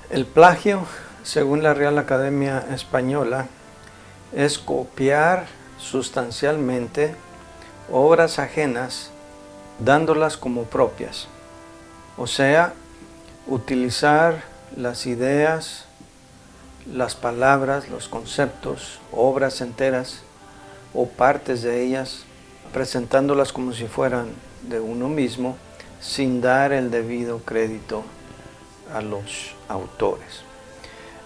El plagio, según la Real Academia Española, es copiar sustancialmente obras ajenas dándolas como propias. O sea, utilizar las ideas, las palabras, los conceptos, obras enteras o partes de ellas, presentándolas como si fueran de uno mismo, sin dar el debido crédito a los autores.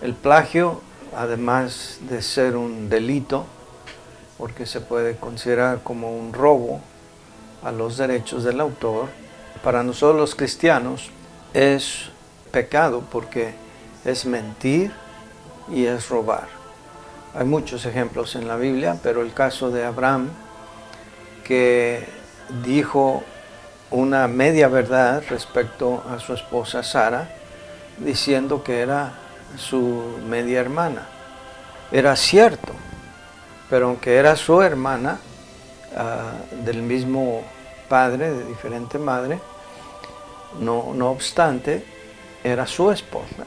El plagio, además de ser un delito, porque se puede considerar como un robo a los derechos del autor, para nosotros los cristianos es pecado porque es mentir y es robar. Hay muchos ejemplos en la Biblia, pero el caso de Abraham, que dijo una media verdad respecto a su esposa Sara, diciendo que era su media hermana. Era cierto, pero aunque era su hermana, del mismo padre, de diferente madre, no obstante, era su esposa.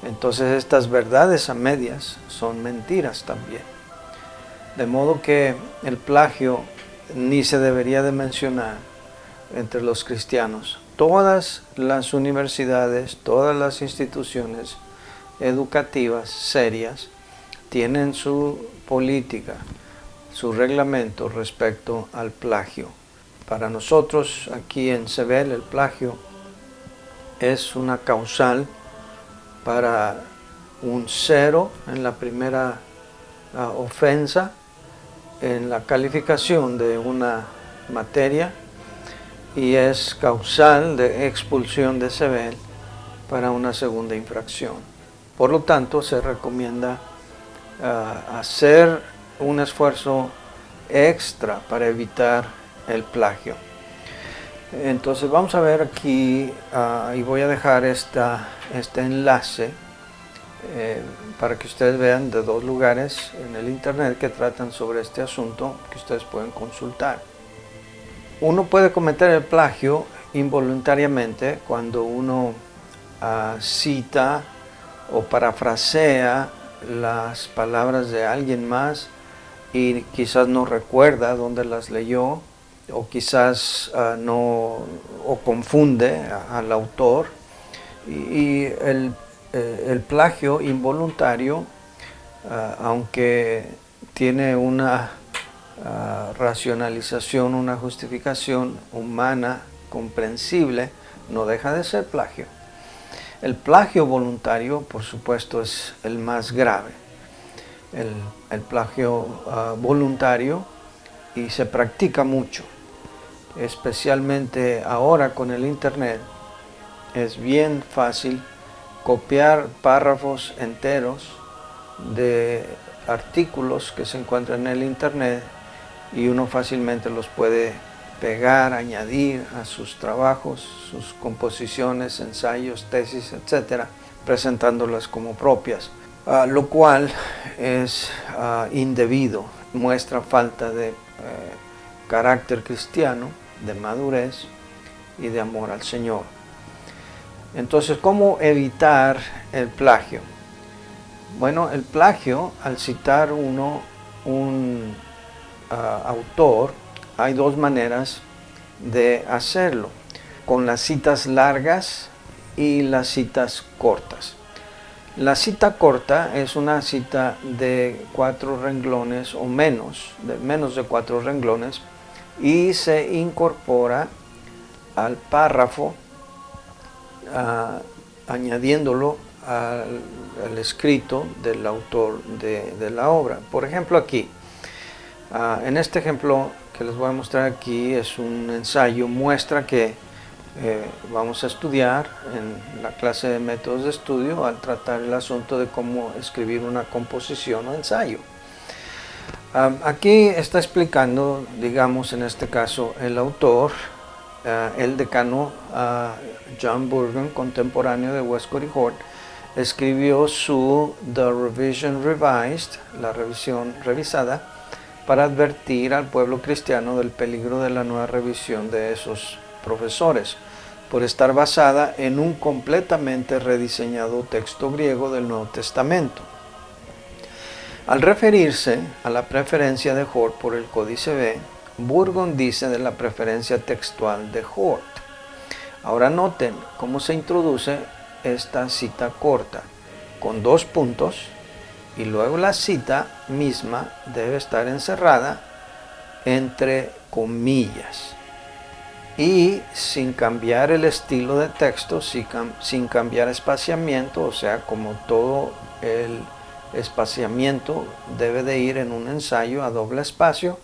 Entonces estas verdades a medias son mentiras también. De modo que el plagio ni se debería de mencionar entre los cristianos. Todas las universidades, todas las instituciones educativas serias tienen su política, su reglamento respecto al plagio. Para nosotros aquí en CEBEL el plagio es una causal para un 0 en la primera ofensa en la calificación de una materia y es causal de expulsión de CEBEL para una segunda infracción. Por lo tanto, se recomienda hacer un esfuerzo extra para evitar el plagio. Entonces vamos a ver aquí, y voy a dejar este enlace para que ustedes vean de 2 lugares en el internet que tratan sobre este asunto que ustedes pueden consultar. Uno puede cometer el plagio involuntariamente cuando uno cita o parafrasea las palabras de alguien más y quizás no recuerda dónde las leyó, o quizás o confunde al autor. Y el plagio involuntario, aunque tiene una racionalización, una justificación humana comprensible, no deja de ser plagio. El plagio voluntario, por supuesto, es el más grave. El plagio voluntario, y se practica mucho, especialmente ahora con el internet. Es bien fácil copiar párrafos enteros de artículos que se encuentran en el internet y uno fácilmente los puede pegar, añadir a sus trabajos, sus composiciones, ensayos, tesis, etcétera, presentándolas como propias, lo cual es indebido, muestra falta de carácter cristiano, de madurez y de amor al Señor. Entonces, ¿cómo evitar el plagio? Bueno, el plagio, al citar uno un autor, hay 2 maneras de hacerlo, con las citas largas y las citas cortas. La cita corta es una cita de 4 renglones o menos de 4 renglones, y se incorpora al párrafo añadiéndolo al escrito del autor de la obra. Por ejemplo, aquí, en este ejemplo que les voy a mostrar aquí, es un ensayo, muestra que vamos a estudiar en la clase de métodos de estudio al tratar el asunto de cómo escribir una composición o ensayo. Aquí está explicando, digamos en este caso, el autor, el decano John Burgon, contemporáneo de Westcott y Hort, escribió su The Revision Revised, la revisión revisada, para advertir al pueblo cristiano del peligro de la nueva revisión de esos profesores. por estar basada en un completamente rediseñado texto griego del Nuevo Testamento. Al referirse a la preferencia de Hort por el Códice B, Burgon dice de la preferencia textual de Hort. Ahora noten cómo se introduce esta cita corta, con 2 puntos, y luego la cita misma debe estar encerrada entre comillas y sin cambiar el estilo de texto, sin cambiar espaciamiento, o sea, como todo el espaciamiento debe de ir en un ensayo a doble espacio,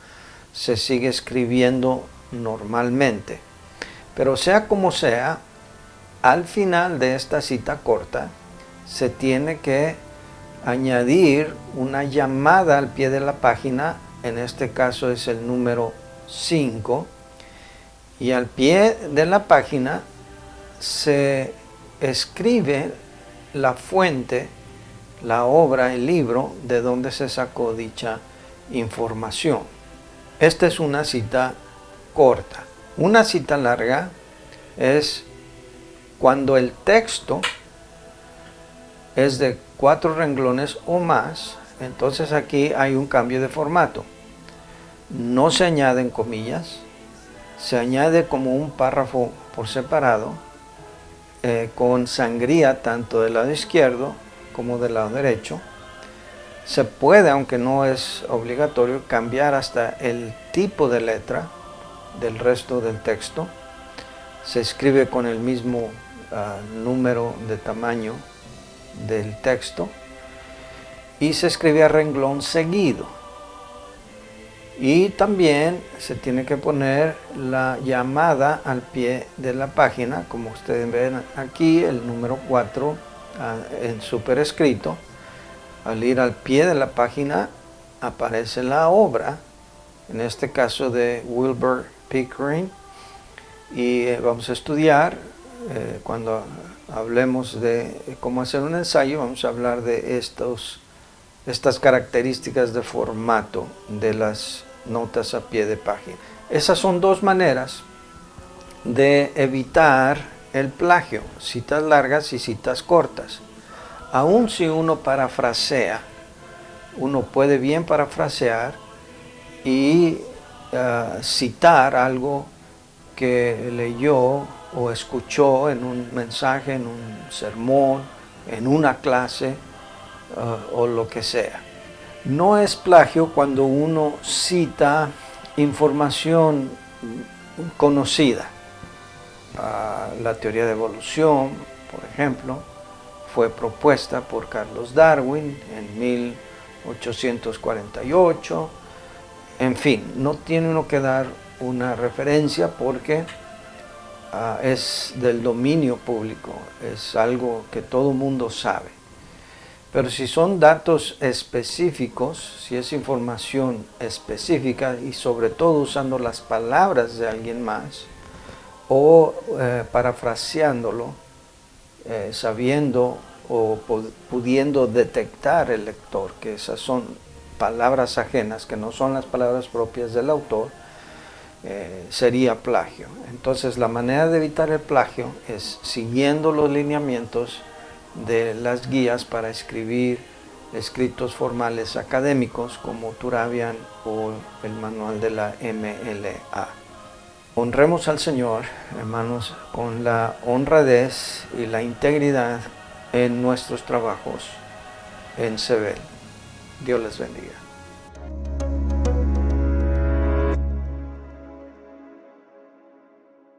se sigue escribiendo normalmente. Pero sea como sea, al final de esta cita corta se tiene que añadir una llamada al pie de la página, en este caso es el número 5, y al pie de la página se escribe la fuente, la obra, el libro de donde se sacó dicha información. Esta es una cita corta. Una cita larga es cuando el texto es de 4 renglones o más, entonces aquí hay un cambio de formato. No se añaden comillas, se añade como un párrafo por separado, con sangría tanto del lado izquierdo como del lado derecho. Se puede, aunque no es obligatorio, cambiar hasta el tipo de letra del resto del texto. Se escribe con el mismo número de tamaño del texto y se escribe a renglón seguido. Y también se tiene que poner la llamada al pie de la página, como ustedes ven aquí, el número 4 en superescrito. Al ir al pie de la página aparece la obra, en este caso de Wilbur Pickering, y vamos a estudiar, cuando hablemos de cómo hacer un ensayo, vamos a hablar de estas características de formato de las notas a pie de página. Esas son 2 maneras de evitar el plagio, citas largas y citas cortas. Aun si uno parafrasea, uno puede bien parafrasear y citar algo que leyó o escuchó en un mensaje, en un sermón, en una clase o lo que sea. No es plagio cuando uno cita información conocida. La teoría de evolución, por ejemplo, fue propuesta por Carlos Darwin en 1848. En fin, no tiene uno que dar una referencia porque es del dominio público, es algo que todo mundo sabe. Pero si son datos específicos, si es información específica y sobre todo usando las palabras de alguien más o parafraseándolo, sabiendo o pudiendo detectar el lector que esas son palabras ajenas, que no son las palabras propias del autor, sería plagio. Entonces la manera de evitar el plagio es siguiendo los lineamientos de las guías para escribir escritos formales académicos como Turabian o el manual de la MLA. Honremos al Señor, hermanos, con la honradez y la integridad en nuestros trabajos en CEBEL. Dios les bendiga.